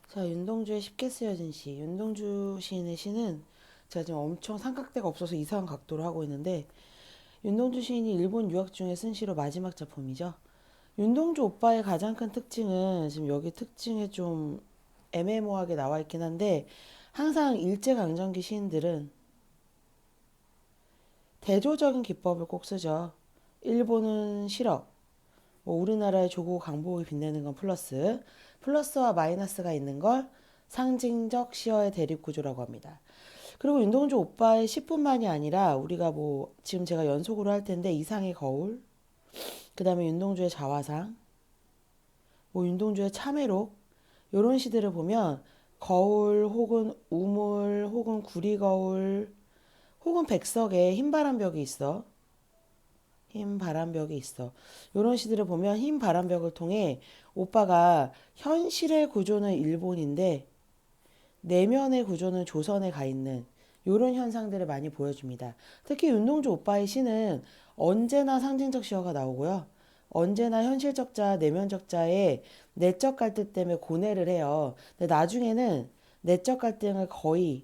자, 윤동주의 쉽게 쓰여진 시. 윤동주 시인의 시는 제가 지금 엄청 삼각대가 없어서 이상한 각도로 하고 있는데, 윤동주 시인이 일본 유학 중에 쓴 시로 마지막 작품이죠. 윤동주 오빠의 가장 큰 특징은 지금 여기 특징에 좀 애매모호하게 나와 있긴 한데, 항상 일제강점기 시인들은 대조적인 기법을 꼭 쓰죠. 일본은 싫어. 뭐 우리나라의 조국 강복이 빛내는 건 플러스, 플러스와 마이너스가 있는 걸 상징적 시어의 대립구조라고 합니다. 그리고 윤동주 오빠의 시뿐만이 아니라 우리가 뭐 지금 제가 연속으로 할 텐데 이상의 거울, 그 다음에 윤동주의 자화상, 뭐 윤동주의 참외록 이런 시들을 보면 거울 혹은 우물 혹은 구리거울 혹은 백석에 흰 바람벽이 있어. 흰 바람벽이 있어. 이런 시들을 보면 흰 바람벽을 통해 오빠가 현실의 구조는 일본인데 내면의 구조는 조선에 가 있는 이런 현상들을 많이 보여줍니다. 특히 윤동주 오빠의 시는 언제나 상징적 시어가 나오고요. 언제나 현실적 자, 내면적 자의 내적 갈등 때문에 고뇌를 해요. 근데 나중에는 내적 갈등을 거의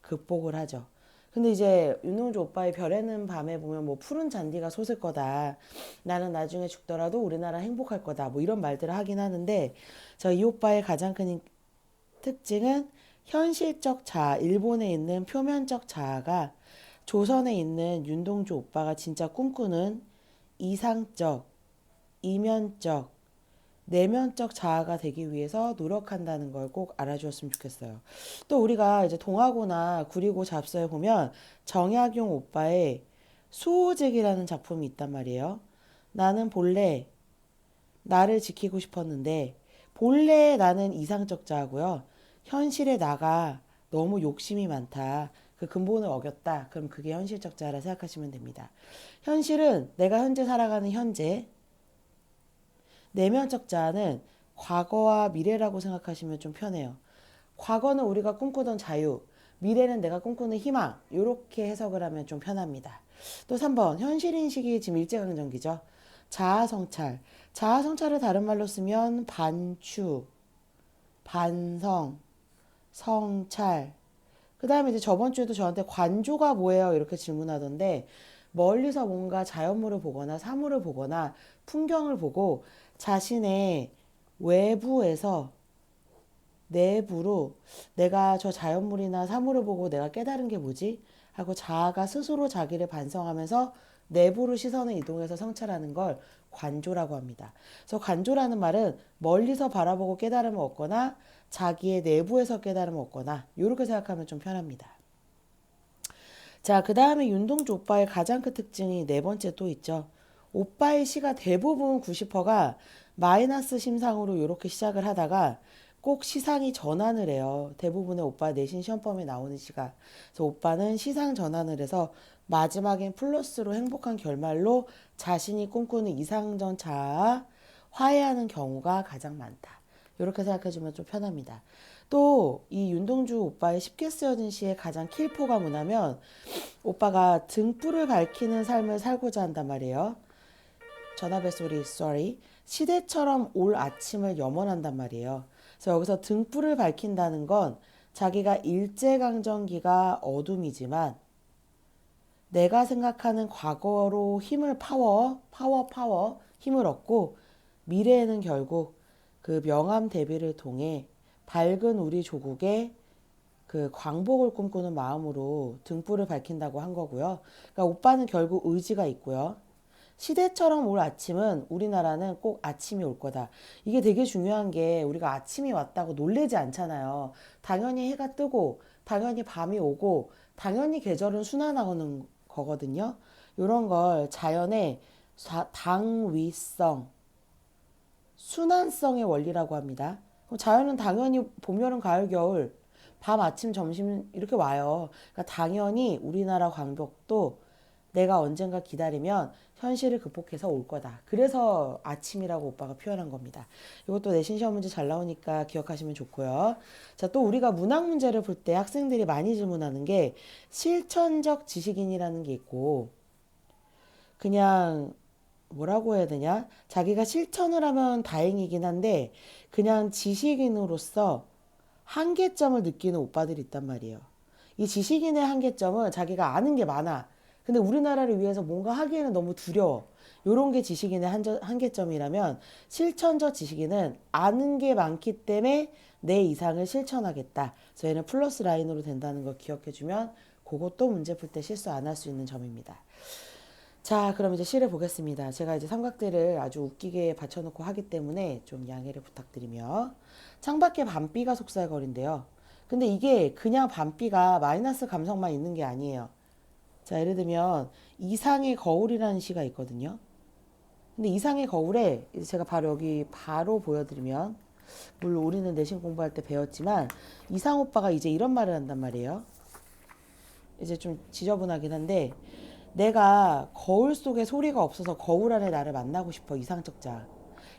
극복을 하죠. 근데 이제 윤동주 오빠의 별에는 밤에 보면 뭐 푸른 잔디가 솟을 거다. 나는 나중에 죽더라도 우리나라 행복할 거다. 뭐 이런 말들을 하긴 하는데 저 이 오빠의 가장 큰 특징은 현실적 자아, 일본에 있는 표면적 자아가 조선에 있는 윤동주 오빠가 진짜 꿈꾸는 이상적, 이면적, 내면적 자아가 되기 위해서 노력한다는 걸 꼭 알아주었으면 좋겠어요. 또 우리가 이제 동화고나 구리고 잡서에 보면 정약용 오빠의 수호직이라는 작품이 있단 말이에요. 나는 본래 나를 지키고 싶었는데 본래 나는 이상적 자아고요. 현실의 나가 너무 욕심이 많다. 그 근본을 어겼다. 그럼 그게 현실적 자아라 생각하시면 됩니다. 현실은 내가 현재 살아가는 현재, 내면적 자아는 과거와 미래라고 생각하시면 좀 편해요. 과거는 우리가 꿈꾸던 자유, 미래는 내가 꿈꾸는 희망. 이렇게 해석을 하면 좀 편합니다. 또 3번, 현실인식이 지금 일제강점기죠. 자아성찰. 자아성찰을 다른 말로 쓰면 반추, 반성, 성찰. 그 다음에 이제 저번 주에도 저한테 관조가 뭐예요? 이렇게 질문하던데, 멀리서 뭔가 자연물을 보거나 사물을 보거나 풍경을 보고 자신의 외부에서 내부로 내가 저 자연물이나 사물을 보고 내가 깨달은 게 뭐지? 하고 자아가 스스로 자기를 반성하면서 내부로 시선을 이동해서 성찰하는 걸 관조라고 합니다. 그래서 관조라는 말은 멀리서 바라보고 깨달음을 얻거나 자기의 내부에서 깨달음을 얻거나 이렇게 생각하면 좀 편합니다. 자, 그 다음에 윤동주 오빠의 가장 큰 특징이 네 번째 또 있죠. 오빠의 시가 대부분 90%가 마이너스 심상으로 이렇게 시작을 하다가 꼭 시상이 전환을 해요. 대부분의 오빠 내신 시험범에 나오는 시가. 그래서 오빠는 시상 전환을 해서 마지막엔 플러스로 행복한 결말로 자신이 꿈꾸는 이상전 자아 화해하는 경우가 가장 많다. 이렇게 생각해주면 좀 편합니다. 또 이 윤동주 오빠의 쉽게 쓰여진 시의 가장 킬포가 뭐냐면 오빠가 등불을 밝히는 삶을 살고자 한단 말이에요. 전화벨 소리, sorry. 시대처럼 올 아침을 염원한단 말이에요. 그래서 여기서 등불을 밝힌다는 건 자기가 일제강점기가 어둠이지만 내가 생각하는 과거로 힘을 파워, 힘을 얻고 미래에는 결국 그 명암 대비를 통해 밝은 우리 조국의 그 광복을 꿈꾸는 마음으로 등불을 밝힌다고 한 거고요. 그러니까 오빠는 결국 의지가 있고요. 시대처럼 올 아침은 우리나라는 꼭 아침이 올 거다. 이게 되게 중요한 게 우리가 아침이 왔다고 놀래지 않잖아요. 당연히 해가 뜨고 당연히 밤이 오고 당연히 계절은 순환하는 거거든요. 이런 걸 자연의 당위성, 순환성의 원리라고 합니다. 그럼 자연은 당연히 봄, 여름, 가을, 겨울, 밤, 아침, 점심 이렇게 와요. 그러니까 당연히 우리나라 광복도 내가 언젠가 기다리면 현실을 극복해서 올 거다. 그래서 아침이라고 오빠가 표현한 겁니다. 이것도 내신 시험 문제 잘 나오니까 기억하시면 좋고요. 자, 또 우리가 문학 문제를 볼 때 학생들이 많이 질문하는 게 실천적 지식인이라는 게 있고 그냥 뭐라고 해야 되냐? 자기가 실천을 하면 다행이긴 한데 그냥 지식인으로서 한계점을 느끼는 오빠들이 있단 말이에요. 이 지식인의 한계점은 자기가 아는 게 많아. 근데 우리나라를 위해서 뭔가 하기에는 너무 두려워. 요런 게 지식인의 한계점이라면 실천적 지식인은 아는 게 많기 때문에 내 이상을 실천하겠다. 저희는 플러스 라인으로 된다는 걸 기억해주면 그것도 문제 풀 때 실수 안 할 수 있는 점입니다. 자, 그럼 이제 시를 보겠습니다. 제가 이제 삼각대를 아주 웃기게 받쳐놓고 하기 때문에 좀 양해를 부탁드리며 창밖에 밤비가 속살거린대요. 근데 이게 그냥 밤비가 마이너스 감성만 있는 게 아니에요. 자, 예를 들면 이상의 거울이라는 시가 있거든요. 근데 이상의 거울에 이제 제가 바로 여기 바로 보여드리면 물론 우리는 내신 공부할 때 배웠지만 이상 오빠가 이제 이런 말을 한단 말이에요. 이제 좀 지저분하긴 한데 내가 거울 속에 소리가 없어서 거울 안에 나를 만나고 싶어 이상적 자.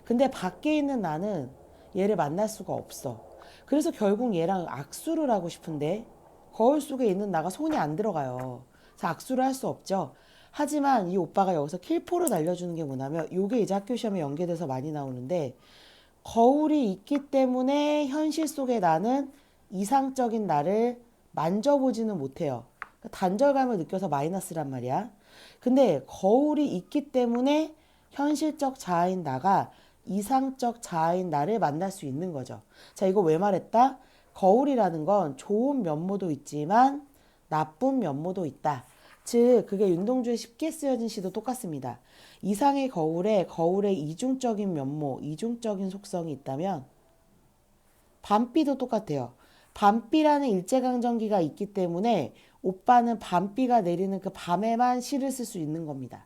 근데 밖에 있는 나는 얘를 만날 수가 없어. 그래서 결국 얘랑 악수를 하고 싶은데 거울 속에 있는 나가 손이 안 들어가요. 그래서 악수를 할 수 없죠. 하지만 이 오빠가 여기서 킬포를 날려주는 게 뭐냐면 요게 이제 학교 시험에 연계돼서 많이 나오는데 거울이 있기 때문에 현실 속의 나는 이상적인 나를 만져보지는 못해요. 단절감을 느껴서 마이너스란 말이야. 근데 거울이 있기 때문에 현실적 자아인 나가 이상적 자아인 나를 만날 수 있는 거죠. 자, 이거 왜 말했다? 거울이라는 건 좋은 면모도 있지만 나쁜 면모도 있다. 즉, 그게 윤동주의 쉽게 쓰여진 시도 똑같습니다. 이상의 거울에 거울의 이중적인 면모, 이중적인 속성이 있다면 밤비도 똑같아요. 밤비라는 일제강점기가 있기 때문에 오빠는 밤비가 내리는 그 밤에만 시를 쓸 수 있는 겁니다.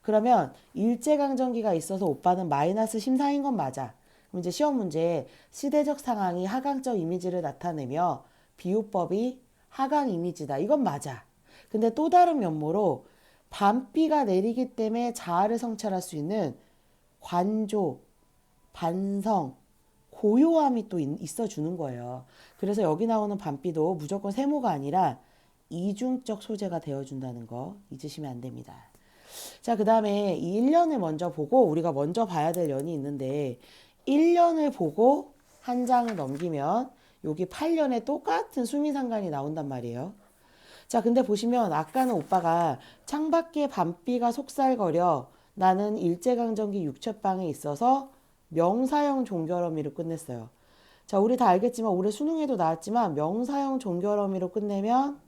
그러면 일제강점기가 있어서 오빠는 마이너스 심사인 건 맞아. 그럼 이제 시험 문제에 시대적 상황이 하강적 이미지를 나타내며 비유법이 하강 이미지다. 이건 맞아. 근데 또 다른 면모로 밤비가 내리기 때문에 자아를 성찰할 수 있는 관조, 반성, 고요함이 또 있어 주는 거예요. 그래서 여기 나오는 밤비도 무조건 세모가 아니라 이중적 소재가 되어준다는 거 잊으시면 안 됩니다. 자, 그 다음에 이 1년을 먼저 보고 우리가 먼저 봐야 될 년이 있는데 1년을 보고 한 장을 넘기면 여기 8년에 똑같은 수미상관이 나온단 말이에요. 자, 근데 보시면 아까는 오빠가 창밖에 밤비가 속살거려 나는 일제강점기 육첩방에 있어서 명사형 종결어미로 끝냈어요. 자, 우리 다 알겠지만 올해 수능에도 나왔지만 명사형 종결어미로 끝내면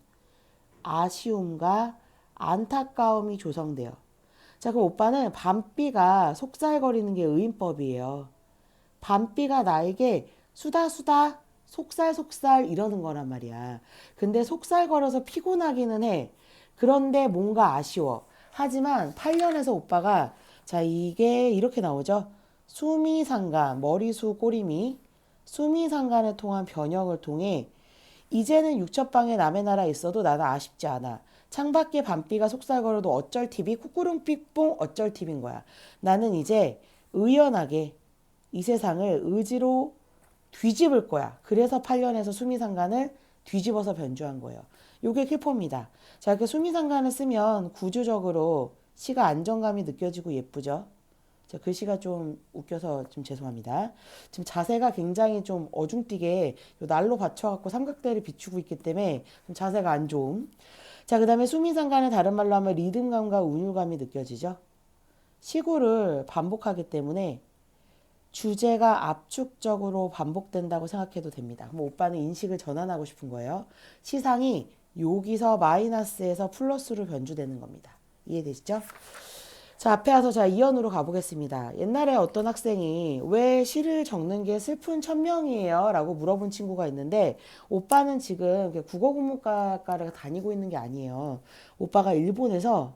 아쉬움과 안타까움이 조성돼요. 자, 그럼 오빠는 밤비가 속살거리는 게 의인법이에요. 밤비가 나에게 수다수다 속살속살 이러는 거란 말이야. 근데 속살거려서 피곤하기는 해. 그런데 뭔가 아쉬워. 하지만 8년에서 오빠가 자, 이게 이렇게 나오죠. 수미상관, 머리수 꼬리미, 수미상관을 통한 변형을 통해 이제는 육첩방에 남의 나라 있어도 나는 아쉽지 않아. 창밖에 밤비가 속살거려도 어쩔 TV 쿠꾸룽 삑뽕 어쩔 TV인 거야. 나는 이제 의연하게 이 세상을 의지로 뒤집을 거야. 그래서 8년에서 수미상관을 뒤집어서 변주한 거예요. 요게 킬포입니다. 자, 이렇게 수미상관을 쓰면 구조적으로 시가 안정감이 느껴지고 예쁘죠. 자, 글씨가 좀 웃겨서 좀 죄송합니다. 지금 자세가 굉장히 좀 어중뛰게 요 날로 받쳐갖고 삼각대를 비추고 있기 때문에 좀 자세가 안 좋음. 자, 그 다음에 수미상관을 다른 말로 하면 리듬감과 운율감이 느껴지죠. 시구를 반복하기 때문에 주제가 압축적으로 반복된다고 생각해도 됩니다. 그럼 오빠는 인식을 전환하고 싶은 거예요. 시상이 여기서 마이너스에서 플러스로 변주되는 겁니다. 이해되시죠? 자, 앞에 와서 자, 이연으로 가보겠습니다. 옛날에 어떤 학생이 왜 시를 적는 게 슬픈 천명이에요? 라고 물어본 친구가 있는데 오빠는 지금 국어국문과를 다니고 있는 게 아니에요. 오빠가 일본에서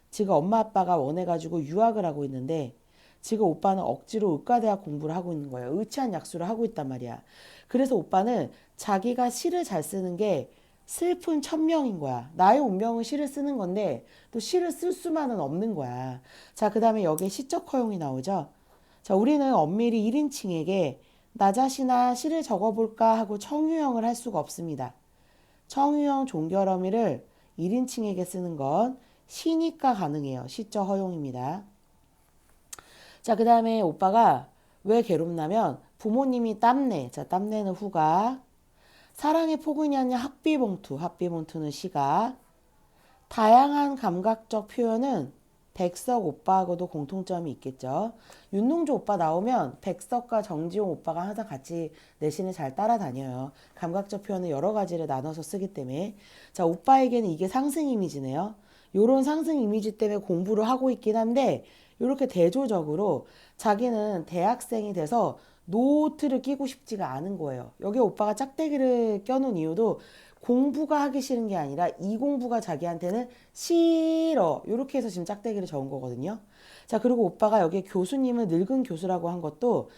지금 엄마 아빠가 원해가지고 유학을 하고 있는데 지금 오빠는 억지로 의과대학 공부를 하고 있는 거예요. 의치한 약수를 하고 있단 말이야. 그래서 오빠는 자기가 시를 잘 쓰는 게 슬픈 천명인 거야. 나의 운명은 시를 쓰는 건데 또 시를 쓸 수만은 없는 거야. 자, 그 다음에 여기에 시적 허용이 나오죠. 자, 우리는 엄밀히 1인칭에게 나 자신아 시를 적어볼까 하고 청유형을 할 수가 없습니다. 청유형 종결어미를 1인칭에게 쓰는 건 시니까 가능해요. 시적 허용입니다. 자, 그 다음에 오빠가 왜 괴롭냐면 부모님이 땀내. 자, 땀내는 후각. 사랑의 포근이 아닌 학비봉투. 학비봉투는 시각. 다양한 감각적 표현은 백석 오빠하고도 공통점이 있겠죠. 윤동주 오빠 나오면 백석과 정지용 오빠가 항상 같이 내신을 잘 따라다녀요. 감각적 표현을 여러 가지를 나눠서 쓰기 때문에. 자, 오빠에게는 이게 상승 이미지네요. 요런 상승 이미지 때문에 공부를 하고 있긴 한데 이렇게 대조적으로 자기는 대학생이 돼서 노트를 끼고 싶지가 않은 거예요. 여기 오빠가 짝대기를 껴놓은 이유도 공부가 하기 싫은 게 아니라 이 공부가 자기한테는 싫어. 이렇게 해서 지금 짝대기를 적은 거거든요. 자, 그리고 오빠가 여기 교수님을 늙은 교수라고 한 것도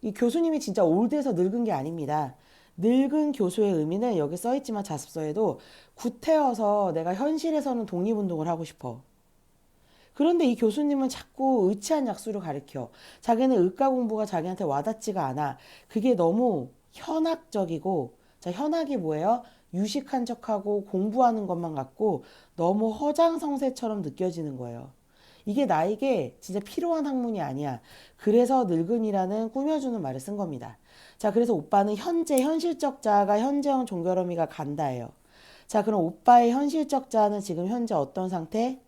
이 교수님이 진짜 올드해서 늙은 게 아닙니다. 늙은 교수의 의미는 여기 써있지만 자습서에도 구태여서 내가 현실에서는 독립운동을 하고 싶어. 그런데 이 교수님은 자꾸 의치한 약수를 가르쳐. 자기는 의과 공부가 자기한테 와닿지가 않아. 그게 너무 현학적이고, 자, 현학이 뭐예요? 유식한 척하고 공부하는 것만 같고 너무 허장성세처럼 느껴지는 거예요. 이게 나에게 진짜 필요한 학문이 아니야. 그래서 늙은이라는 꾸며주는 말을 쓴 겁니다. 자, 그래서 오빠는 현재 현실적 자아가 현재형 종결어미가 간다예요. 자, 그럼 오빠의 현실적 자아는 지금 현재 어떤 상태?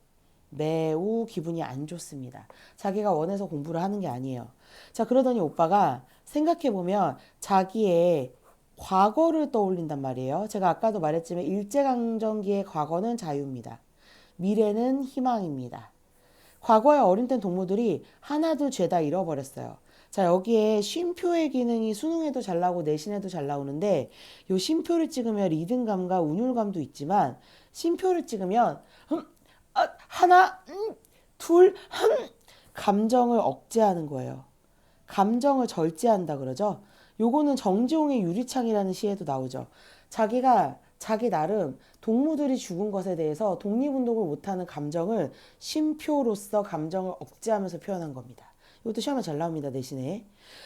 매우 기분이 안 좋습니다. 자기가 원해서 공부를 하는 게 아니에요. 자, 그러더니 오빠가 생각해보면 자기의 과거를 떠올린단 말이에요. 제가 아까도 말했지만 일제강점기의 과거는 자유입니다. 미래는 희망입니다. 과거에 어린 땐 동무들이 하나둘 죄다 잃어버렸어요. 자, 여기에 쉼표의 기능이 수능에도 잘 나오고 내신에도 잘 나오는데 요 쉼표를 찍으면 리듬감과 운율감도 있지만 쉼표를 찍으면 하나, 둘, 감정을 억제하는 거예요. 감정을 절제한다 그러죠. 요거는 정지용의 유리창이라는 시에도 나오죠. 자기가 자기 나름 동무들이 죽은 것에 대해서 독립운동을 못하는 감정을 쉼표로서 감정을 억제하면서 표현한 겁니다. 이것도 시험에 잘 나옵니다. 내신에.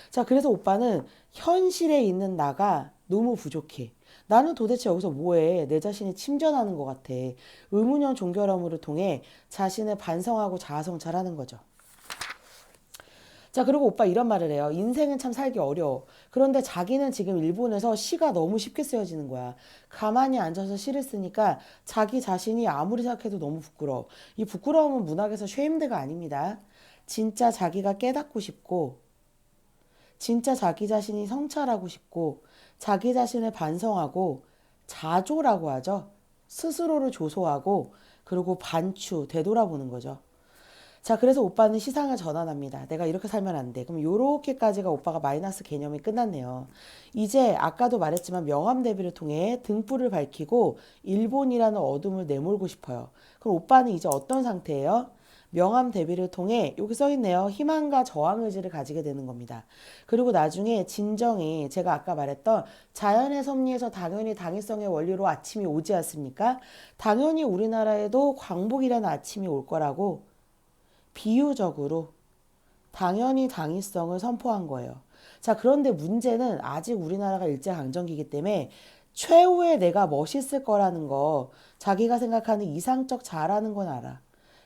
자, 그래서 오빠는 현실에 있는 나가 너무 부족해. 나는 도대체 여기서 뭐해? 내 자신이 침전하는 것 같아. 의문형 종결함을 통해 자신을 반성하고 자아성찰하는 거죠. 자, 그리고 오빠 이런 말을 해요. 인생은 참 살기 어려워. 그런데 자기는 지금 일본에서 시가 너무 쉽게 쓰여지는 거야. 가만히 앉아서 시를 쓰니까 자기 자신이 아무리 생각해도 너무 부끄러워. 이 부끄러움은 문학에서 쉐임드가 아닙니다. 진짜 자기가 깨닫고 싶고, 진짜 자기 자신이 성찰하고 싶고, 자기 자신을 반성하고, 자조라고 하죠. 스스로를 조소하고, 그리고 반추, 되돌아보는 거죠. 자, 그래서 오빠는 시상을 전환합니다. 내가 이렇게 살면 안 돼. 그럼 요렇게까지가 오빠가 마이너스 개념이 끝났네요. 이제 아까도 말했지만 명함 대비를 통해 등불을 밝히고 일본이라는 어둠을 내몰고 싶어요. 그럼 오빠는 이제 어떤 상태예요? 명함 대비를 통해 여기 써 있네요. 희망과 저항 의지를 가지게 되는 겁니다. 그리고 나중에 진정이 제가 아까 말했던 자연의 섭리에서 당연히 당위성의 원리로 아침이 오지 않습니까? 당연히 우리나라에도 광복이라는 아침이 올 거라고 비유적으로 당연히 당위성을 선포한 거예요. 자, 그런데 문제는 아직 우리나라가 일제강점기이기 때문에 최후의 내가 멋있을 거라는 거, 자기가 생각하는 이상적 자라는 건 알아.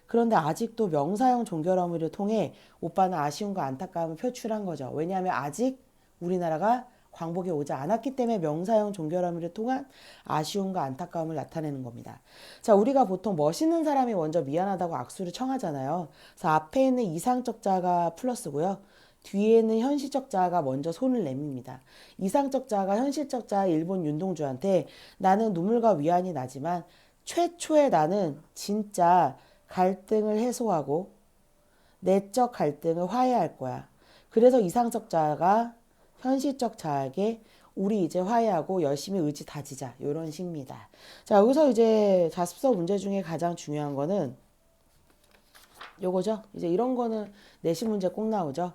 그런데 아직도 명사형 종결어미를 통해 오빠는 아쉬움과 안타까움을 표출한 거죠. 왜냐하면 아직 우리나라가 광복이 오지 않았기 때문에 명사형 종결어미를 통한 아쉬움과 안타까움을 나타내는 겁니다. 자, 우리가 보통 멋있는 사람이 먼저 미안하다고 악수를 청하잖아요. 그래서 앞에 있는 이상적 자아가 플러스고요. 뒤에 있는 현실적 자아가 먼저 손을 내밉니다. 이상적 자아가 현실적 자아 일본 윤동주한테 나는 눈물과 위안이 나지만 최초의 나는 진짜 갈등을 해소하고 내적 갈등을 화해할 거야. 그래서 이상적 자아가 현실적 자아에게 우리 이제 화해하고 열심히 의지 다지자 이런 식입니다. 자, 여기서 이제 자습서 문제 중에 가장 중요한 거는 요거죠. 이제 이런 거는 내신 문제 꼭 나오죠.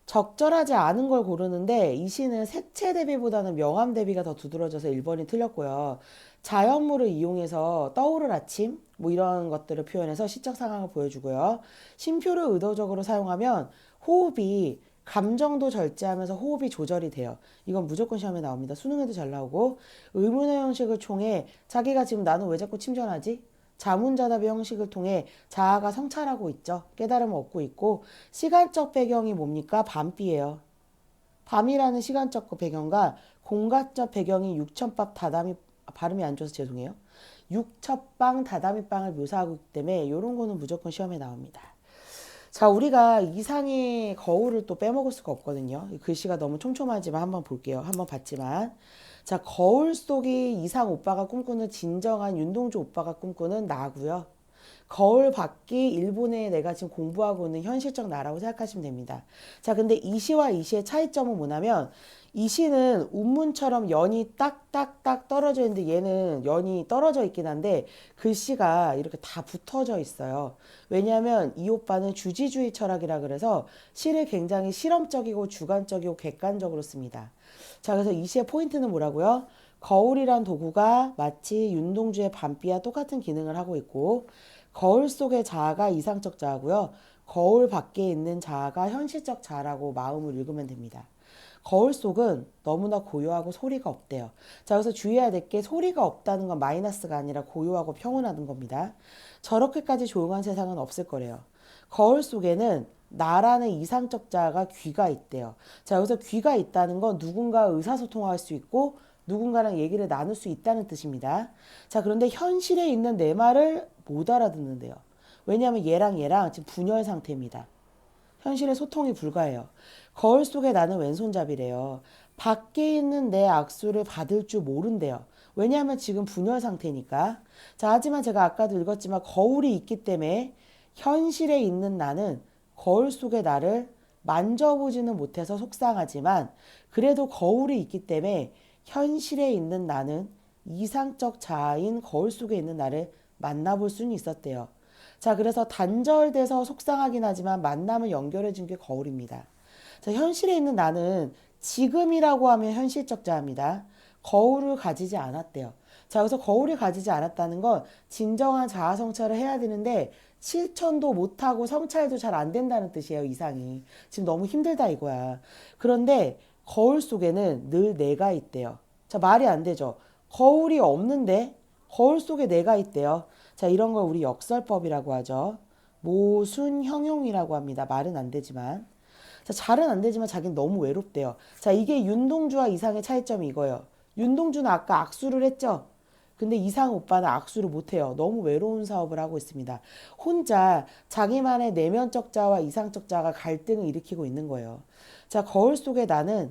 적절하지 않은 걸 고르는데 이 시는 색채 대비보다는 명암 대비가 더 두드러져서 1번이 틀렸고요. 자연물을 이용해서 떠오를 아침 뭐 이런 것들을 표현해서 시적 상황을 보여주고요. 쉼표를 의도적으로 사용하면 호흡이 감정도 절제하면서 호흡이 조절이 돼요. 이건 무조건 시험에 나옵니다. 수능에도 잘 나오고 의문의 형식을 통해 자기가 지금 나는 왜 자꾸 침전하지? 자문자답의 형식을 통해 자아가 성찰하고 있죠. 깨달음을 얻고 있고 시간적 배경이 뭡니까? 밤비예요. 밤이라는 시간적 배경과 공간적 배경이 육첩밥 다다미 발음이 안 좋아서 죄송해요. 육첩방 다다미빵을 묘사하고 있기 때문에 이런 거는 무조건 시험에 나옵니다. 자, 우리가 이상의 거울을 또 빼먹을 수가 없거든요. 글씨가 너무 촘촘하지만 한번 볼게요. 한번 봤지만. 자, 거울 속이 이상 오빠가 꿈꾸는 진정한 윤동주 오빠가 꿈꾸는 나고요. 거울 밖이 일본에 내가 지금 공부하고 있는 현실적 나라고 생각하시면 됩니다. 자, 근데 이 시와 이 시의 차이점은 뭐냐면 이 시는 운문처럼 연이 딱딱딱 떨어져 있는데 얘는 연이 떨어져 있긴 한데 글씨가 이렇게 다 붙어져 있어요. 왜냐하면 이 오빠는 주지주의 철학이라 그래서 시를 굉장히 실험적이고 주관적이고 객관적으로 씁니다. 자, 그래서 이 시의 포인트는 뭐라고요? 거울이란 도구가 마치 윤동주의 밤비와 똑같은 기능을 하고 있고 거울 속의 자아가 이상적 자아고요. 거울 밖에 있는 자아가 현실적 자아라고 마음을 읽으면 됩니다. 거울 속은 너무나 고요하고 소리가 없대요. 자, 그래서 주의해야 될 게 소리가 없다는 건 마이너스가 아니라 고요하고 평온하는 겁니다. 저렇게까지 조용한 세상은 없을 거래요. 거울 속에는 나라는 이상적 자아가 귀가 있대요. 자, 여기서 귀가 있다는 건 누군가 의사소통할 수 있고 누군가랑 얘기를 나눌 수 있다는 뜻입니다. 자, 그런데 현실에 있는 내 말을 못 알아듣는데요. 왜냐하면 얘랑 지금 분열 상태입니다. 현실의 소통이 불가해요. 거울 속에 나는 왼손잡이래요. 밖에 있는 내 악수를 받을 줄 모른대요. 왜냐하면 지금 분열 상태니까. 자, 하지만 제가 아까도 읽었지만 거울이 있기 때문에 현실에 있는 나는 거울 속의 나를 만져보지는 못해서 속상하지만 그래도 거울이 있기 때문에 현실에 있는 나는 이상적 자아인 거울 속에 있는 나를 만나볼 수는 있었대요. 자, 그래서 단절돼서 속상하긴 하지만 만남을 연결해 준 게 거울입니다. 자, 현실에 있는 나는 지금이라고 하면 현실적 자아입니다. 거울을 가지지 않았대요. 자, 그래서 거울을 가지지 않았다는 건 진정한 자아 성찰을 해야 되는데 실천도 못하고 성찰도 잘 안 된다는 뜻이에요, 이상이. 지금 너무 힘들다 이거야. 그런데 거울 속에는 늘 내가 있대요. 자, 말이 안 되죠. 거울이 없는데 거울 속에 내가 있대요. 자, 이런 걸 우리 역설법이라고 하죠. 모순형용이라고 합니다. 말은 안 되지만. 자, 잘은 안 되지만 자기는 너무 외롭대요. 자, 이게 윤동주와 이상의 차이점이 이거예요. 윤동주는 아까 악수를 했죠. 근데 이상 오빠는 악수를 못해요. 너무 외로운 사업을 하고 있습니다. 혼자 자기만의 내면적 자와 이상적 자가 갈등을 일으키고 있는 거예요. 자, 거울 속에 나는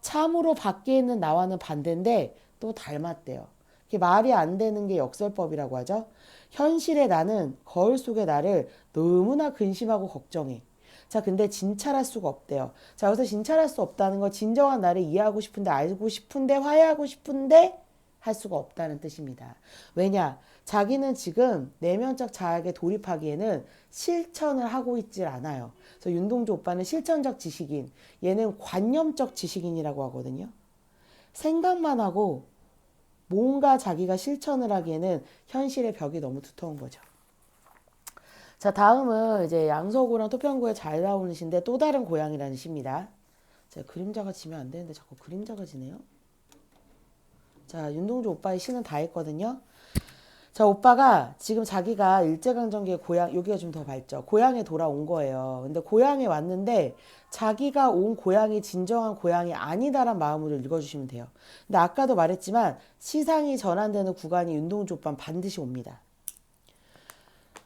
참으로 밖에 있는 나와는 반대인데 또 닮았대요. 이게 말이 안 되는 게 역설법이라고 하죠. 현실의 나는 거울 속의 나를 너무나 근심하고 걱정해. 자, 근데 진찰할 수가 없대요. 자, 여기서 진찰할 수 없다는 건 진정한 나를 이해하고 싶은데, 알고 싶은데, 화해하고 싶은데 할 수가 없다는 뜻입니다. 왜냐? 자기는 지금 내면적 자아에 돌입하기에는 실천을 하고 있질 않아요. 그래서 윤동주 오빠는 실천적 지식인, 얘는 관념적 지식인이라고 하거든요. 생각만 하고 뭔가 자기가 실천을 하기에는 현실의 벽이 너무 두터운 거죠. 자, 다음은 이제 양서구랑 토평구에 잘 나오는 시인데 또 다른 고향이라는 시입니다. 자, 그림자가 지면 안 되는데 자꾸 그림자가 지네요. 자, 윤동주 오빠의 시는 다 했거든요. 자, 오빠가 지금 자기가 일제강점기에 고향, 여기가 좀 더 밝죠. 고향에 돌아온 거예요. 근데 고향에 왔는데 자기가 온 고향이 진정한 고향이 아니다란 마음으로 읽어주시면 돼요. 근데 아까도 말했지만 시상이 전환되는 구간이 윤동주 오빠는 반드시 옵니다.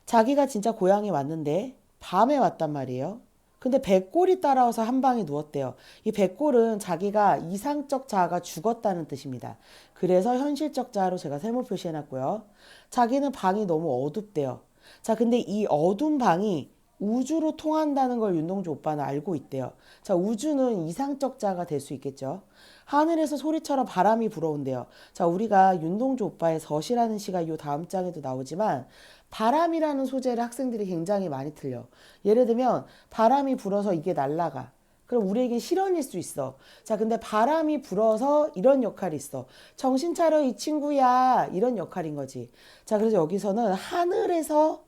자기가 진짜 고향에 왔는데 밤에 왔단 말이에요. 근데 백골이 따라와서 한 방에 누웠대요. 이 백골은 자기가 이상적 자아가 죽었다는 뜻입니다. 그래서 현실적 자아로 제가 세모 표시해놨고요. 자기는 방이 너무 어둡대요. 자, 근데 이 어두운 방이 우주로 통한다는 걸 윤동주 오빠는 알고 있대요. 자, 우주는 이상적 자아가 될 수 있겠죠. 하늘에서 소리처럼 바람이 불어온대요. 자, 우리가 윤동주 오빠의 서시라는 시가 이 다음 장에도 나오지만 바람이라는 소재를 학생들이 굉장히 많이 틀려. 예를 들면 바람이 불어서 이게 날아가. 그럼 우리에게 실현일 수 있어. 자, 근데 바람이 불어서 이런 역할이 있어. 정신 차려 이 친구야. 이런 역할인 거지. 자, 그래서 여기서는 하늘에서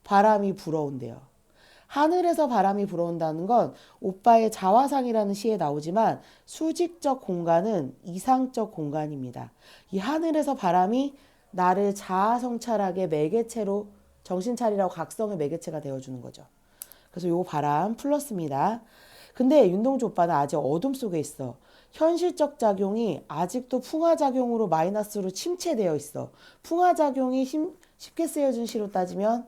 바람이 불어온대요. 하늘에서 바람이 불어온다는 건 오빠의 자화상이라는 시에 나오지만 수직적 공간은 이상적 공간입니다. 이 하늘에서 바람이 나를 자아성찰하게 매개체로 정신차리라고 각성의 매개체가 되어주는 거죠. 그래서 요 바람 플러스입니다. 근데 윤동주 오빠는 아직 어둠 속에 있어. 현실적 작용이 아직도 풍화작용으로 마이너스로 침체되어 있어. 풍화작용이 쉽게 쓰여진 시로 따지면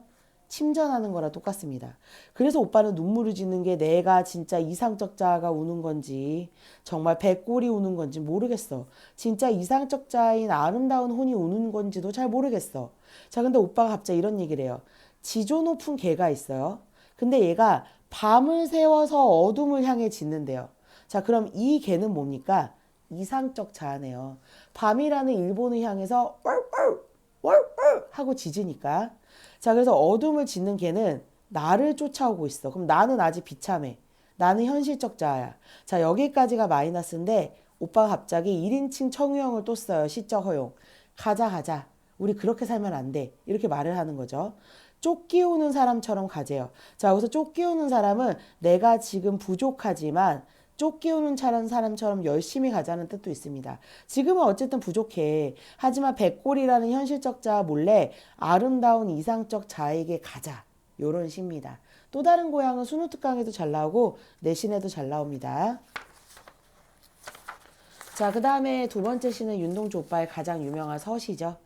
침전하는 거랑 똑같습니다. 그래서 오빠는 눈물을 짓는 게 내가 진짜 이상적 자아가 우는 건지 정말 백골이 우는 건지 모르겠어. 진짜 이상적 자아인 아름다운 혼이 우는 건지도 잘 모르겠어. 자, 근데 오빠가 갑자기 이런 얘기를 해요. 지조 높은 개가 있어요. 근데 얘가 밤을 새워서 어둠을 향해 짖는데요. 자, 그럼 이 개는 뭡니까? 이상적 자아네요. 밤이라는 일본을 향해서 하고 짖으니까. 자, 그래서 어둠을 짓는 개는 나를 쫓아오고 있어. 그럼 나는 아직 비참해. 나는 현실적 자아야. 자, 여기까지가 마이너스인데 오빠가 갑자기 1인칭 청유형을 또 써요. 시적 허용. 가자. 우리 그렇게 살면 안 돼. 이렇게 말을 하는 거죠. 쫓기오는 사람처럼 가재요. 자, 여기서 쫓기오는 사람은 내가 지금 부족하지만 쫓기오는 사람처럼 열심히 가자는 뜻도 있습니다. 지금은 어쨌든 부족해. 하지만 백골이라는 현실적 자아 몰래 아름다운 이상적 자에게 가자. 요런 시입니다. 또 다른 고향은 순우특강에도 잘 나오고 내신에도 잘 나옵니다. 자, 그 다음에 두 번째 시는 윤동주 오빠의 가장 유명한 서시죠.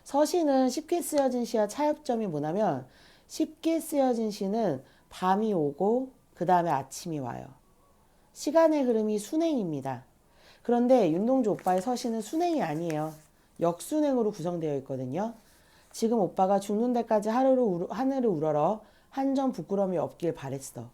서시는 쉽게 쓰여진 시와 차이점이 뭐냐면 쉽게 쓰여진 시는 밤이 오고 그 다음에 아침이 와요. 시간의 흐름이 순행입니다. 그런데 윤동주 오빠의 서시는 순행이 아니에요. 역순행으로 구성되어 있거든요. 지금 오빠가 죽는 데까지 하늘을 우러러 한 점 부끄러움이 없길 바랬어.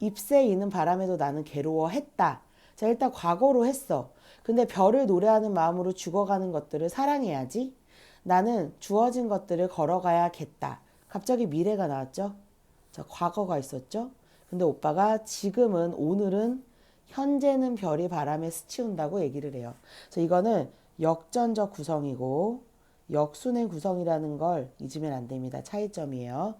잎새 이는 바람에도 나는 괴로워했다. 자, 일단 과거로 했어. 근데 별을 노래하는 마음으로 죽어가는 것들을 사랑해야지. 나는 주어진 것들을 걸어가야겠다. 갑자기 미래가 나왔죠. 자, 과거가 있었죠. 근데 오빠가 지금은 오늘은 현재는 별이 바람에 스치운다고 얘기를 해요. 그래서 이거는 역전적 구성이고 역순행 구성이라는 걸 잊으면 안 됩니다. 차이점이에요.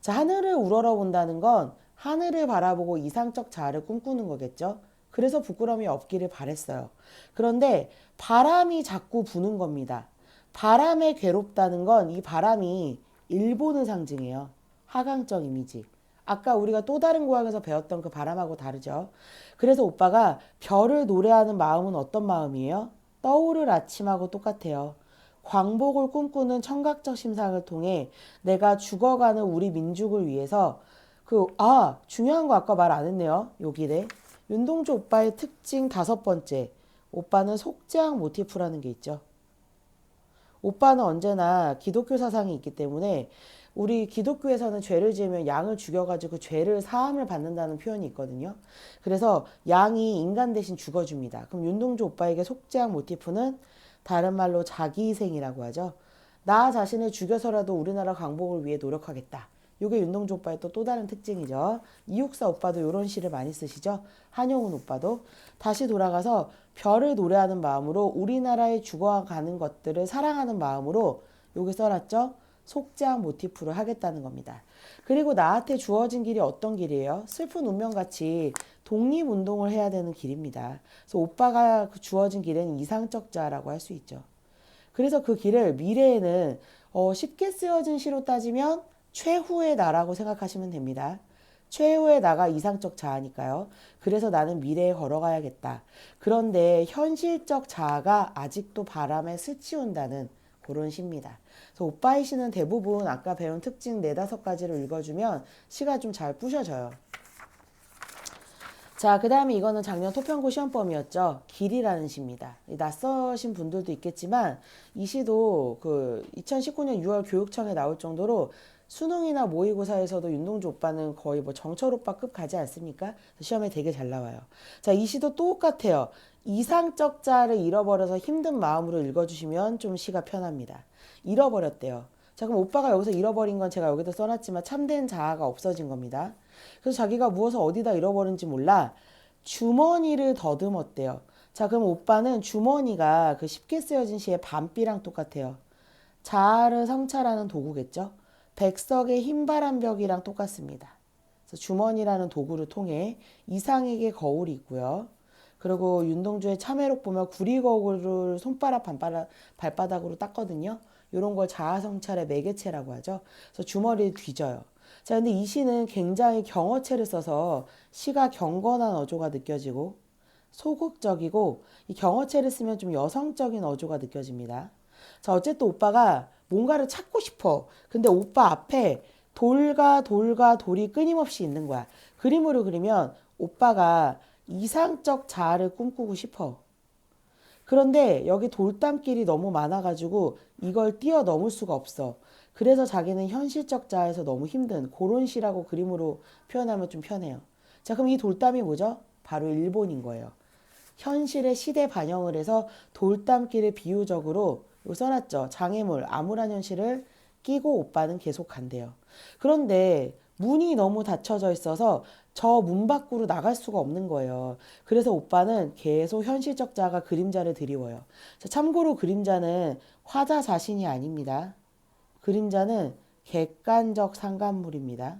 자, 하늘을 우러러 본다는 건 하늘을 바라보고 이상적 자아를 꿈꾸는 거겠죠. 그래서 부끄러움이 없기를 바랬어요. 그런데 바람이 자꾸 부는 겁니다. 바람에 괴롭다는 건 이 바람이 일본을 상징해요. 하강적 이미지. 아까 우리가 또 다른 고향에서 배웠던 그 바람하고 다르죠. 그래서 오빠가 별을 노래하는 마음은 어떤 마음이에요? 떠오를 아침하고 똑같아요. 광복을 꿈꾸는 청각적 심상을 통해 내가 죽어가는 우리 민족을 위해서 중요한 거 아까 말 안 했네요. 여기래. 윤동주 오빠의 특징 5번째. 오빠는 속죄악 모티프라는 게 있죠. 오빠는 언제나 기독교 사상이 있기 때문에 우리 기독교에서는 죄를 지으면 양을 죽여가지고 그 죄를 사함을 받는다는 표현이 있거든요. 그래서 양이 인간 대신 죽어줍니다. 그럼 윤동주 오빠에게 속죄악 모티프는 다른 말로 자기희생이라고 하죠. 나 자신을 죽여서라도 우리나라 광복을 위해 노력하겠다. 이게 윤동주 오빠의 또 다른 특징이죠. 이육사 오빠도 이런 시를 많이 쓰시죠. 한용운 오빠도. 다시 돌아가서 별을 노래하는 마음으로 우리나라에 죽어가는 것들을 사랑하는 마음으로 여기 써놨죠. 속죄악 모티프를 하겠다는 겁니다. 그리고 나한테 주어진 길이 어떤 길이에요? 슬픈 운명같이 독립운동을 해야 되는 길입니다. 그래서 오빠가 주어진 길은 이상적 자라고 할 수 있죠. 그래서 그 길을 미래에는 쉽게 쓰여진 시로 따지면 최후의 나라고 생각하시면 됩니다. 최후의 나가 이상적 자아니까요. 그래서 나는 미래에 걸어가야겠다. 그런데 현실적 자아가 아직도 바람에 스치운다는 그런 시입니다. 그래서 오빠의 시는 대부분 아까 배운 특징 4-5가지를 읽어주면 시가 좀 잘 부셔져요. 자, 그 다음에 이거는 작년 토평고 시험범이었죠. 길이라는 시입니다. 낯서신 분들도 있겠지만 이 시도 2019년 6월 교육청에 나올 정도로 수능이나 모의고사에서도 윤동주 오빠는 거의 뭐 정철 오빠급 가지 않습니까? 시험에 되게 잘 나와요. 자, 이 시도 똑같아요. 이상적 자를 잃어버려서 힘든 마음으로 읽어주시면 좀 시가 편합니다. 잃어버렸대요. 자, 그럼 오빠가 여기서 잃어버린 건 제가 여기다 써놨지만 참된 자아가 없어진 겁니다. 그래서 자기가 무엇을 어디다 잃어버린지 몰라 주머니를 더듬었대요. 자, 그럼 오빠는 주머니가 그 쉽게 쓰여진 시의 밤비랑 똑같아요. 자아를 성찰하는 도구겠죠. 백석의 흰바람 벽이랑 똑같습니다. 그래서 주머니라는 도구를 통해 이상에게 거울이 있고요. 그리고 윤동주의 참회록 보면 구리거울을 손바닥 발바닥으로 닦거든요. 이런 걸 자아성찰의 매개체라고 하죠. 그래서 주머니를 뒤져요. 자, 근데 이 시는 굉장히 경어체를 써서 시가 경건한 어조가 느껴지고 소극적이고 이 경어체를 쓰면 좀 여성적인 어조가 느껴집니다. 자, 어쨌든 오빠가 뭔가를 찾고 싶어. 근데 오빠 앞에 돌과 돌이 끊임없이 있는 거야. 그림으로 그리면 오빠가 이상적 자아를 꿈꾸고 싶어. 그런데 여기 돌담길이 너무 많아가지고 이걸 뛰어넘을 수가 없어. 그래서 자기는 현실적 자아에서 너무 힘든 그런 시라고 그림으로 표현하면 좀 편해요. 자, 그럼 이 돌담이 뭐죠? 바로 일본인 거예요. 현실의 시대 반영을 해서 돌담길을 비유적으로 써놨죠. 장애물, 암울한 현실을 끼고 오빠는 계속 간대요. 그런데 문이 너무 닫혀져 있어서 저 문 밖으로 나갈 수가 없는 거예요. 그래서 오빠는 계속 현실적 자가 그림자를 드리워요. 자, 참고로 그림자는 화자 자신이 아닙니다. 그림자는 객관적 상간물입니다.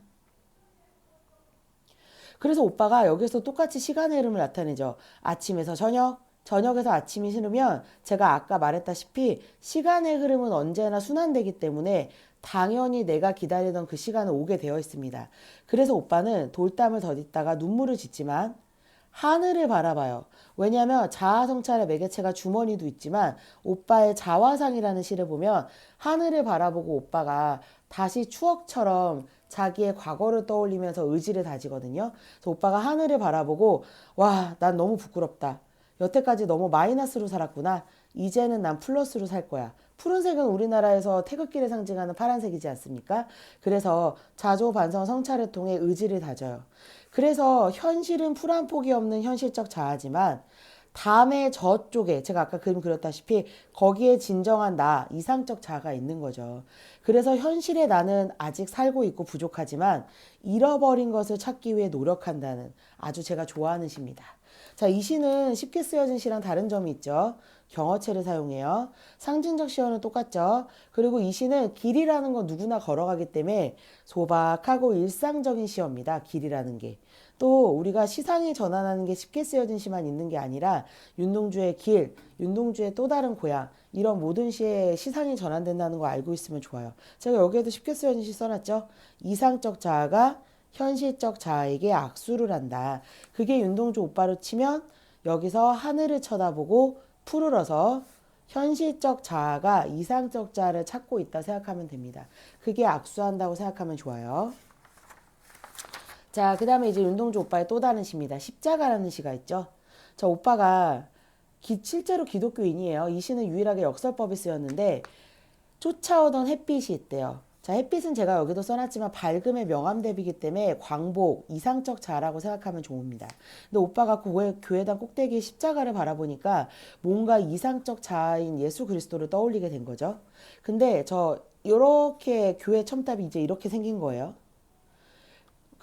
그래서 오빠가 여기서 똑같이 시간의 흐름을 나타내죠. 아침에서 저녁, 저녁에서 아침이 흐르면 제가 아까 말했다시피 시간의 흐름은 언제나 순환되기 때문에 당연히 내가 기다리던 그 시간은 오게 되어 있습니다. 그래서 오빠는 돌담을 더듬다가 눈물을 짓지만 하늘을 바라봐요. 왜냐하면 자아성찰의 매개체가 주머니도 있지만 오빠의 자화상이라는 시를 보면 하늘을 바라보고 오빠가 다시 추억처럼 자기의 과거를 떠올리면서 의지를 다지거든요. 그래서 오빠가 하늘을 바라보고 와, 난 너무 부끄럽다. 여태까지 너무 마이너스로 살았구나. 이제는 난 플러스로 살 거야. 푸른색은 우리나라에서 태극기를 상징하는 파란색이지 않습니까? 그래서 자조반성 성찰을 통해 의지를 다져요. 그래서 현실은 풀 한 폭이 없는 현실적 자아지만 다음에 저쪽에 제가 아까 그림 그렸다시피 거기에 진정한 나 이상적 자아가 있는 거죠. 그래서 현실의 나는 아직 살고 있고 부족하지만 잃어버린 것을 찾기 위해 노력한다는 아주 제가 좋아하는 시입니다. 자, 이 시는 쉽게 쓰여진 시랑 다른 점이 있죠. 경어체를 사용해요. 상징적 시어는 똑같죠. 그리고 이 시는 길이라는 건 누구나 걸어가기 때문에 소박하고 일상적인 시어입니다. 길이라는 게. 또 우리가 시상이 전환하는 게 쉽게 쓰여진 시만 있는 게 아니라 윤동주의 길, 윤동주의 또 다른 고향 이런 모든 시에 시상이 전환된다는 거 알고 있으면 좋아요. 제가 여기에도 쉽게 쓰여진 시 써놨죠. 이상적 자아가 현실적 자아에게 악수를 한다. 그게 윤동주 오빠로 치면 여기서 하늘을 쳐다보고 푸르러서 현실적 자아가 이상적 자아를 찾고 있다 생각하면 됩니다. 그게 악수한다고 생각하면 좋아요. 자, 그 다음에 이제 윤동주 오빠의 또 다른 시입니다. 십자가라는 시가 있죠. 저 오빠가 실제로 기독교인이에요. 이 시는 유일하게 역설법이 쓰였는데 쫓아오던 햇빛이 있대요. 자, 햇빛은 제가 여기도 써놨지만 밝음의 명암대비이기 때문에 광복, 이상적 자라고 생각하면 좋습니다. 근데 오빠가 교회당 꼭대기에 십자가를 바라보니까 뭔가 이상적 자인 예수 그리스도를 떠올리게 된 거죠. 근데 저 이렇게 교회 첨탑이 이제 이렇게 생긴 거예요.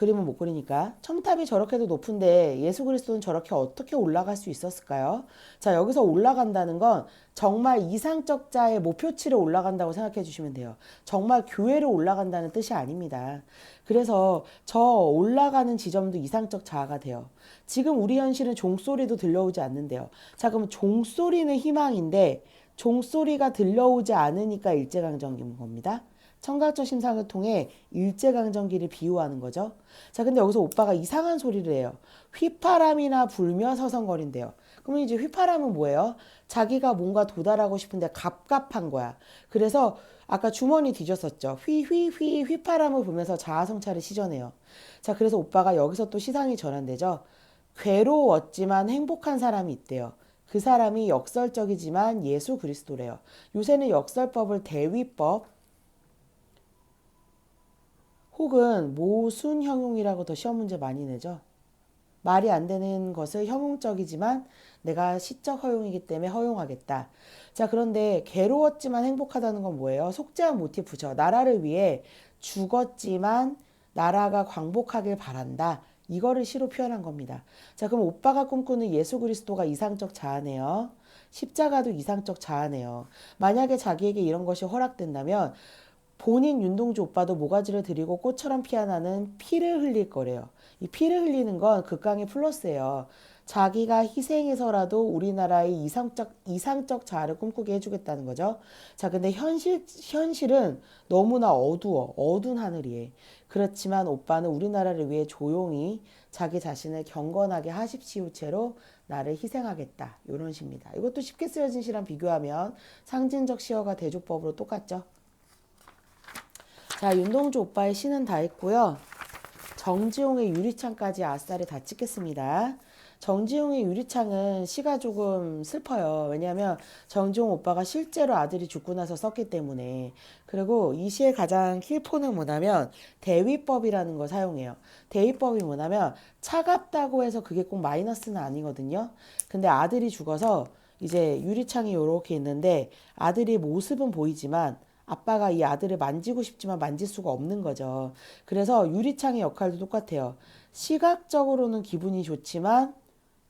그림은 못 그리니까 첨탑이 저렇게도 높은데 예수 그리스도는 저렇게 어떻게 올라갈 수 있었을까요? 자, 여기서 올라간다는 건 정말 이상적 자의 목표치로 올라간다고 생각해 주시면 돼요. 정말 교회로 올라간다는 뜻이 아닙니다. 그래서 저 올라가는 지점도 이상적 자아가 돼요. 지금 우리 현실은 종소리도 들려오지 않는데요. 자, 그럼 종소리는 희망인데 종소리가 들려오지 않으니까 일제강점기인 겁니다. 청각적 심상을 통해 일제강점기를 비유하는 거죠. 자, 근데 여기서 오빠가 이상한 소리를 해요. 휘파람이나 불며 서성거린대요. 그러면 이제 휘파람은 뭐예요? 자기가 뭔가 도달하고 싶은데 갑갑한 거야. 그래서 아까 주머니 뒤졌었죠. 휘휘휘 휘파람을 보면서 자아성찰을 시전해요. 자, 그래서 오빠가 여기서 또 시상이 전환되죠. 괴로웠지만 행복한 사람이 있대요. 그 사람이 역설적이지만 예수 그리스도래요. 요새는 역설법을 대위법 혹은 모순형용이라고 더 시험 문제 많이 내죠. 말이 안 되는 것을 형용적이지만 내가 시적 허용이기 때문에 허용하겠다. 자, 그런데 괴로웠지만 행복하다는 건 뭐예요? 속죄한 모티프죠. 나라를 위해 죽었지만 나라가 광복하길 바란다. 이거를 시로 표현한 겁니다. 자, 그럼 오빠가 꿈꾸는 예수 그리스도가 이상적 자아네요. 십자가도 이상적 자아네요. 만약에 자기에게 이런 것이 허락된다면 본인 윤동주 오빠도 모가지를 들이고 꽃처럼 피어나는 피를 흘릴 거래요. 이 피를 흘리는 건 극강의 플러스예요. 자기가 희생해서라도 우리나라의 이상적 자아를 꿈꾸게 해주겠다는 거죠. 자, 근데 현실은 너무나 어두운 하늘이에. 그렇지만 오빠는 우리나라를 위해 조용히 자기 자신을 경건하게 하십시오 채로 나를 희생하겠다. 이런 시입니다. 이것도 쉽게 쓰여진 시랑 비교하면 상징적 시어가 대조법으로 똑같죠. 자, 윤동주 오빠의 시는 다 했고요. 정지용의 유리창까지 아싸리 다 찍겠습니다. 정지용의 유리창은 시가 조금 슬퍼요. 왜냐하면 정지용 오빠가 실제로 아들이 죽고 나서 썼기 때문에. 그리고 이 시의 가장 킬포는 뭐냐면 대위법이라는 걸 사용해요. 대위법이 뭐냐면 차갑다고 해서 그게 꼭 마이너스는 아니거든요. 근데 아들이 죽어서 이제 유리창이 이렇게 있는데 아들이 모습은 보이지만 아빠가 이 아들을 만지고 싶지만 만질 수가 없는 거죠. 그래서 유리창의 역할도 똑같아요. 시각적으로는 기분이 좋지만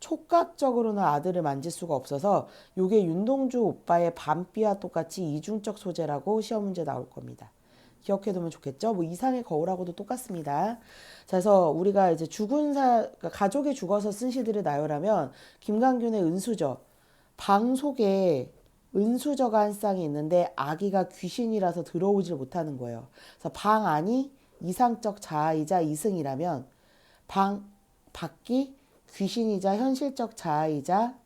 촉각적으로는 아들을 만질 수가 없어서 이게 윤동주 오빠의 밤비와 똑같이 이중적 소재라고 시험 문제 나올 겁니다. 기억해두면 좋겠죠? 뭐 이상의 거울하고도 똑같습니다. 그래서 우리가 이제 그러니까 가족이 죽어서 쓴 시들을 나열하면 김강균의 은수저, 방 속에 은수저가 한 쌍이 있는데 아기가 귀신이라서 들어오질 못하는 거예요. 그래서 방 안이 이상적 자아이자 이승이라면 밖이 귀신이자 현실적 자아이자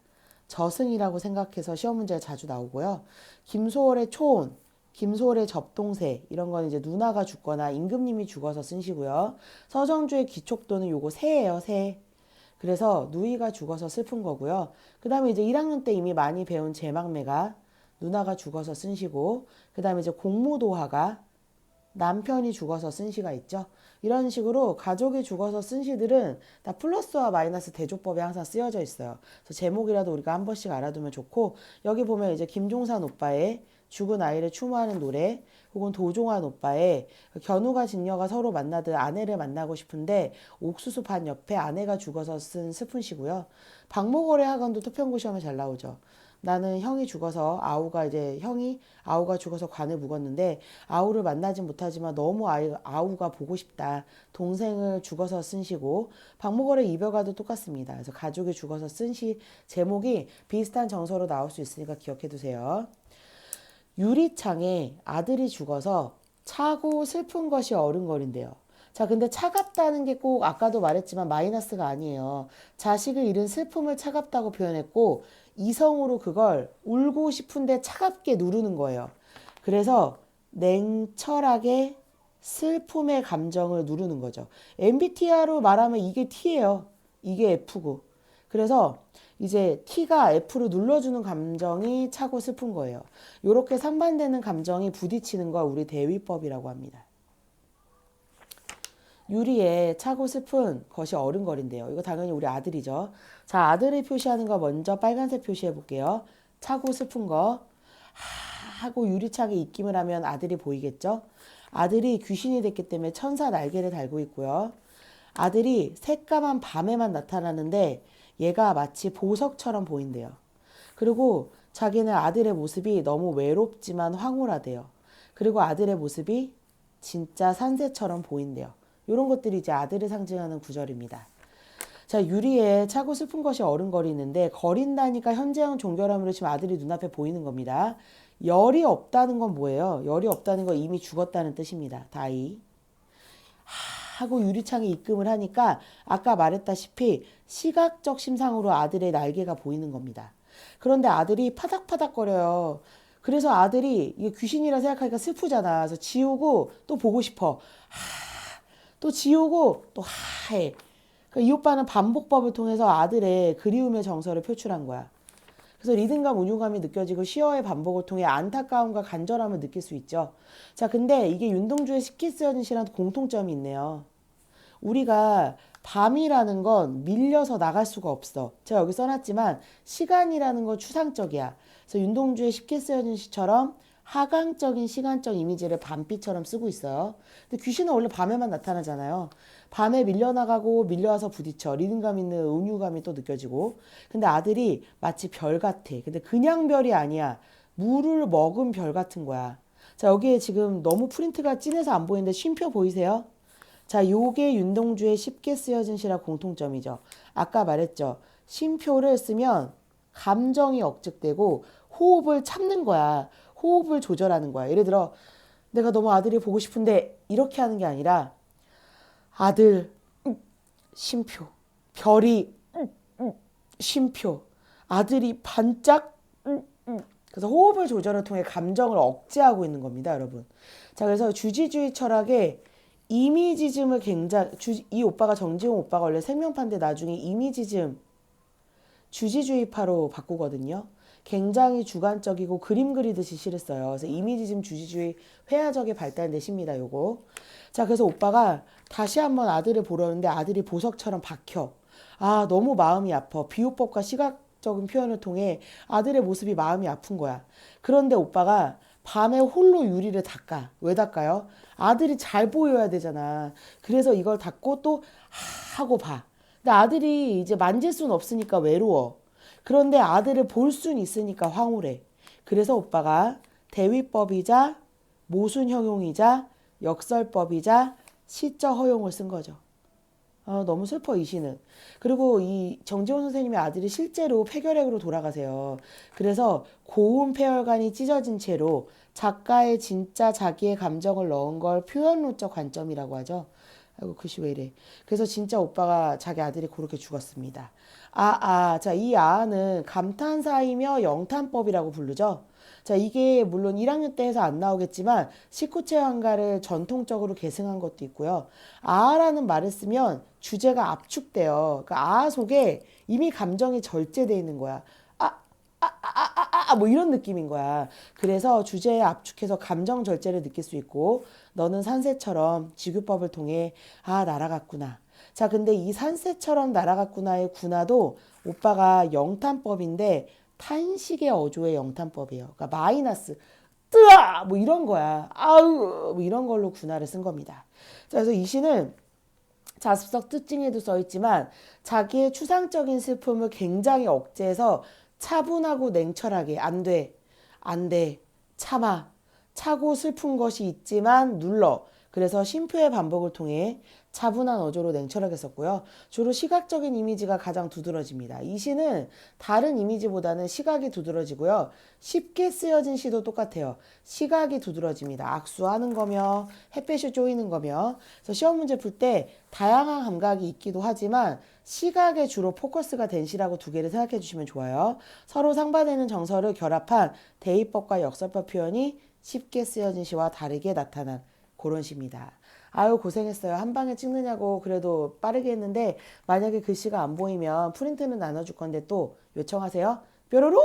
저승이라고 생각해서 시험 문제에 자주 나오고요. 김소월의 초혼, 김소월의 접동새 이런 건 이제 누나가 죽거나 임금님이 죽어서 쓴 시고요. 서정주의 기촉도는 요거 새예요, 새. 그래서 누이가 죽어서 슬픈 거고요. 그 다음에 이제 1학년 때 이미 많이 배운 제막매가 누나가 죽어서 쓴 시고, 그 다음에 이제 공무도화가 남편이 죽어서 쓴 시가 있죠. 이런 식으로 가족이 죽어서 쓴 시들은 다 플러스와 마이너스 대조법에 항상 쓰여져 있어요. 그래서 제목이라도 우리가 한 번씩 알아두면 좋고, 여기 보면 이제 김종산 오빠의 죽은 아이를 추모하는 노래, 혹은 도종환 오빠의 견우가 직녀가 서로 만나듯 아내를 만나고 싶은데 옥수수 밭 옆에 아내가 죽어서 쓴 슬픈 시고요. 박모거래 학원도 토평고 시험에 잘 나오죠. 나는 형이 죽어서 형이 아우가 죽어서 관을 묵었는데 아우를 만나진 못하지만 너무 아우가 보고 싶다. 동생을 죽어서 쓴 시고, 박모거래 이별가도 똑같습니다. 그래서 가족이 죽어서 쓴 시 제목이 비슷한 정서로 나올 수 있으니까 기억해 두세요. 유리창에 아들이 죽어서 차고 슬픈 것이 어른거린대요. 자, 근데 차갑다는 게 꼭 아까도 말했지만 마이너스가 아니에요. 자식을 잃은 슬픔을 차갑다고 표현했고 이성으로 그걸 울고 싶은데 차갑게 누르는 거예요. 그래서 냉철하게 슬픔의 감정을 누르는 거죠. MBTI로 말하면 이게 T예요. 이게 F고. 그래서 이제 T가 F로 눌러주는 감정이 차고 슬픈 거예요. 이렇게 상반되는 감정이 부딪히는 걸 우리 대위법이라고 합니다. 유리에 차고 슬픈 것이 어른거린대요. 이거 당연히 우리 아들이죠. 자, 아들이 표시하는 거 먼저 빨간색 표시해 볼게요. 차고 슬픈 거 하고 유리창에 입김을 하면 아들이 보이겠죠. 아들이 귀신이 됐기 때문에 천사 날개를 달고 있고요. 아들이 새까만 밤에만 나타나는데 얘가 마치 보석처럼 보인대요. 그리고 자기는 아들의 모습이 너무 외롭지만 황홀하대요. 그리고 아들의 모습이 진짜 산새처럼 보인대요. 이런 것들이 이제 아들을 상징하는 구절입니다. 자, 유리에 차고 슬픈 것이 어른거리는데 거린다니까 현재형 종결함으로 지금 아들이 눈앞에 보이는 겁니다. 열이 없다는 건 뭐예요? 열이 없다는 건 이미 죽었다는 뜻입니다. 다이. 하고 유리창에 입금을 하니까 아까 말했다시피 시각적 심상으로 아들의 날개가 보이는 겁니다. 그런데 아들이 파닥파닥거려요. 그래서 아들이 이게 귀신이라 생각하니까 슬프잖아. 그래서 지우고 또 보고 싶어. 또 지우고 또 해. 그러니까 이 오빠는 반복법을 통해서 아들의 그리움의 정서를 표출한 거야. 그래서 리듬감, 운율감이 느껴지고 시어의 반복을 통해 안타까움과 간절함을 느낄 수 있죠. 자, 근데 이게 윤동주의 쉽게 쓰여진 시랑 공통점이 있네요. 우리가 밤이라는 건 밀려서 나갈 수가 없어. 제가 여기 써놨지만 시간이라는 건 추상적이야. 그래서 윤동주의 쉽게 쓰여진 시처럼 하강적인 시간적 이미지를 밤빛처럼 쓰고 있어요. 근데 귀신은 원래 밤에만 나타나잖아요. 밤에 밀려나가고 밀려와서 부딪혀. 리듬감 있는 은유감이 또 느껴지고. 근데 아들이 마치 별 같아. 근데 그냥 별이 아니야. 물을 먹은 별 같은 거야. 자, 여기에 지금 너무 프린트가 진해서 안 보이는데 쉼표 보이세요? 자, 요게 윤동주의 쉽게 쓰여진 시라 공통점이죠. 아까 말했죠. 쉼표를 쓰면 감정이 억측되고 호흡을 참는 거야. 호흡을 조절하는 거야. 예를 들어 내가 너무 아들이 보고 싶은데 이렇게 하는 게 아니라 아들 쉼표 별이 쉼표 아들이 반짝 그래서 호흡을 조절을 통해 감정을 억제하고 있는 겁니다, 여러분. 자, 그래서 주지주의 철학의 이미지즘을 이 오빠가 정지용 오빠가 원래 생명파인데 나중에 이미지즘 주지주의파로 바꾸거든요. 굉장히 주관적이고 그림 그리듯이 시를 써요. 그래서 이미지즘 주지주의 회화적에 발달된 시입니다, 요거. 자, 그래서 오빠가 다시 한번 아들을 보려는데 아들이 보석처럼 박혀. 아, 너무 마음이 아파. 비유법과 시각적인 표현을 통해 아들의 모습이 마음이 아픈 거야. 그런데 오빠가 밤에 홀로 유리를 닦아. 왜 닦아요? 아들이 잘 보여야 되잖아. 그래서 이걸 닦고 또 하고 봐. 근데 아들이 이제 만질 수는 없으니까 외로워. 그런데 아들을 볼 수는 있으니까 황홀해. 그래서 오빠가 대위법이자 모순형용이자 역설법이자 시적 허용을 쓴 거죠. 너무 슬퍼 이 시는. 그리고 이 정지훈 선생님의 아들이 실제로 폐결핵으로 돌아가세요. 그래서 고운 폐혈관이 찢어진 채로 작가의 진짜 자기의 감정을 넣은 걸 표현론적 관점이라고 하죠. 아이고 글씨 왜 이래. 그래서 진짜 오빠가 자기 아들이 그렇게 죽었습니다. 자, 이 아는 감탄사이며 영탄법이라고 부르죠. 자, 이게 물론 1학년 때 해서 안 나오겠지만 식구체 환가를 전통적으로 계승한 것도 있고요. 아라는 말을 쓰면 주제가 압축돼요. 그러니까 아 속에 이미 감정이 절제돼 있는 거야. 뭐 이런 느낌인 거야. 그래서 주제에 압축해서 감정 절제를 느낄 수 있고 너는 산새처럼 지구법을 통해 날아갔구나. 자, 근데 이 산새처럼 날아갔구나의 구나도 오빠가 영탄법인데 탄식의 어조의 영탄법이에요. 그러니까 마이너스 뜨아 뭐 이런 거야. 아우 뭐 이런 걸로 군화를 쓴 겁니다. 자, 그래서 이 시는 자습석 특징에도 써있지만 자기의 추상적인 슬픔을 굉장히 억제해서 차분하고 냉철하게 안 돼, 참아, 차고 슬픈 것이 있지만 눌러. 그래서 쉼표의 반복을 통해 차분한 어조로 냉철하게 썼고요. 주로 시각적인 이미지가 가장 두드러집니다. 이 시는 다른 이미지보다는 시각이 두드러지고요. 쉽게 쓰여진 시도 똑같아요. 시각이 두드러집니다. 악수하는 거며 햇볕이 쪼이는 거며. 그래서 시험 문제 풀 때 다양한 감각이 있기도 하지만 시각에 주로 포커스가 된 시라고 두 개를 생각해 주시면 좋아요. 서로 상반되는 정서를 결합한 대입법과 역설법 표현이 쉽게 쓰여진 시와 다르게 나타난 그런 시입니다. 아유 고생했어요. 한 방에 찍느냐고 그래도 빠르게 했는데 만약에 글씨가 안 보이면 프린트는 나눠줄 건데 또 요청하세요. 뾰로롱!